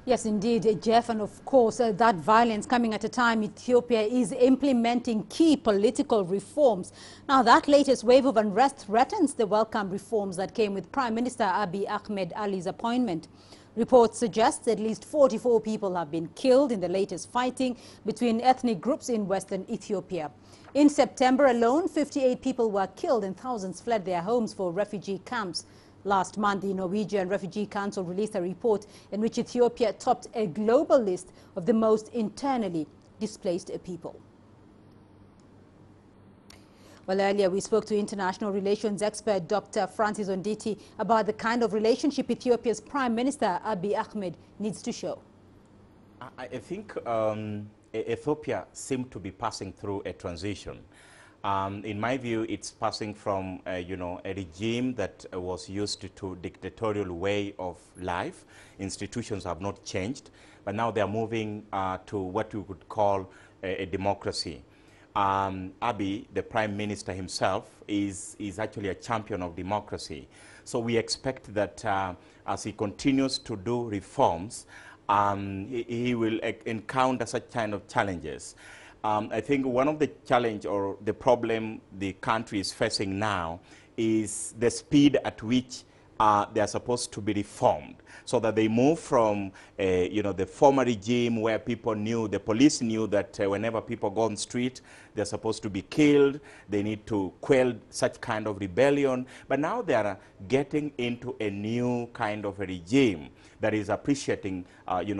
Yes, indeed, Jeff, and of course, that violence coming at a time Ethiopia is implementing key political reforms. Now, that latest wave of unrest threatens the welcome reforms that came with Prime Minister Abiy Ahmed Ali's appointment. Reports suggest at least 44 people have been killed in the latest fighting between ethnic groups in western Ethiopia. In September alone, 58 people were killed and thousands fled their homes for refugee camps. Last month, the Norwegian Refugee Council released a report in which Ethiopia topped a global list of the most internally displaced people. Well, earlier we spoke to international relations expert Doctor Francis Onditi about the kind of relationship Ethiopia's Prime Minister Abiy Ahmed needs to show. I think Ethiopia seemed to be passing through a transition. In my view, it's passing from, a regime that was used to dictatorial way of life. Institutions have not changed, but now they are moving to what we could call a democracy. Abiy, the Prime Minister himself, is actually a champion of democracy. So we expect that as he continues to do reforms, he will encounter such kind of challenges. I think one of the challenge or the problem the country is facing now is the speed at which they are supposed to be reformed, so that they move from, the former regime where people knew, the police knew that whenever people go on the street, they're supposed to be killed. They need to quell such kind of rebellion. But now they are getting into a new kind of a regime that is appreciating,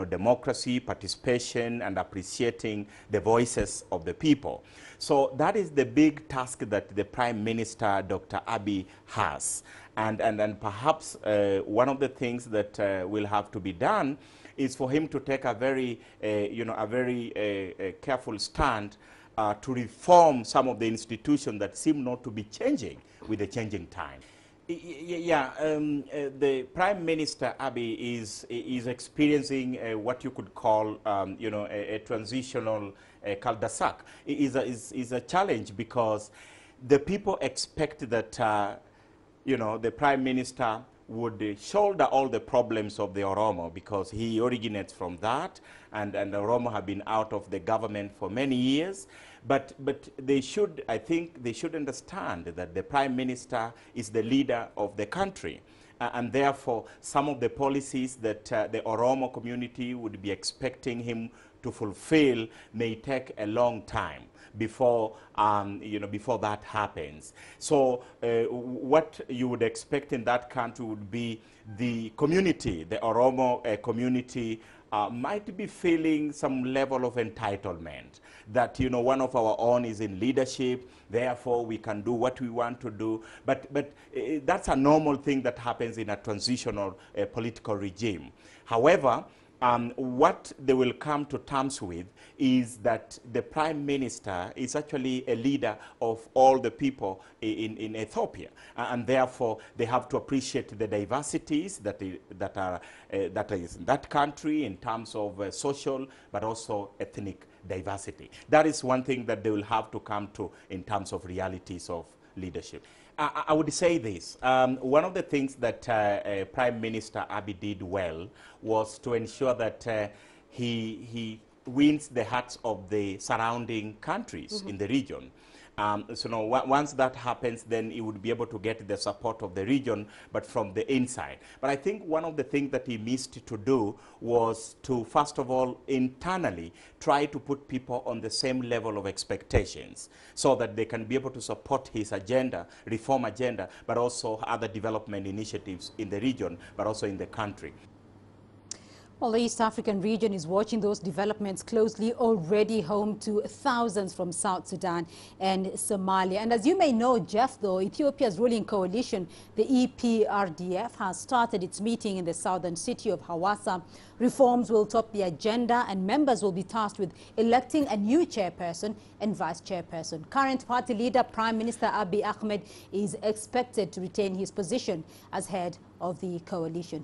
democracy, participation, and appreciating the voices of the people. So that is the big task that the Prime Minister, Dr. Abiy, has. And perhaps one of the things that will have to be done is for him to take a very, careful stand to reform some of the institutions that seem not to be changing with the changing time. The Prime Minister Abiy is experiencing what you could call, a transitional cul-de-sac. It is a challenge because the people expect that, the Prime Minister would shoulder all the problems of the Oromo because he originates from that, and the Oromo have been out of the government for many years. But they should, I think, they should understand that the Prime Minister is the leader of the country. And therefore, some of the policies that the Oromo community would be expecting him to fulfill may take a long time before, before that happens. So what you would expect in that country would be the community, the Oromo community, might be feeling some level of entitlement, that, one of our own is in leadership, therefore we can do what we want to do. But that's a normal thing that happens in a transitional political regime. However, what they will come to terms with is that the Prime Minister is actually a leader of all the people in Ethiopia, and therefore they have to appreciate the diversities that is in that country in terms of social but also ethnic diversity. That is one thing that they will have to come to in terms of realities of leadership. I would say this. One of the things that Prime Minister Abiy did well was to ensure that he wins the hearts of the surrounding countries in the region. Once that happens, then he would be able to get the support of the region, but from the inside. But I think one of the things that he missed to do was to, first of all, internally try to put people on the same level of expectations so that they can be able to support his agenda, reform agenda, but also other development initiatives in the region, but also in the country. Well, the East African region is watching those developments closely, already home to thousands from South Sudan and Somalia. And as you may know, Jeff, though, Ethiopia's ruling coalition, the EPRDF, has started its meeting in the southern city of Hawassa. Reforms will top the agenda, and members will be tasked with electing a new chairperson and vice chairperson. Current party leader, Prime Minister Abiy Ahmed, is expected to retain his position as head of the coalition.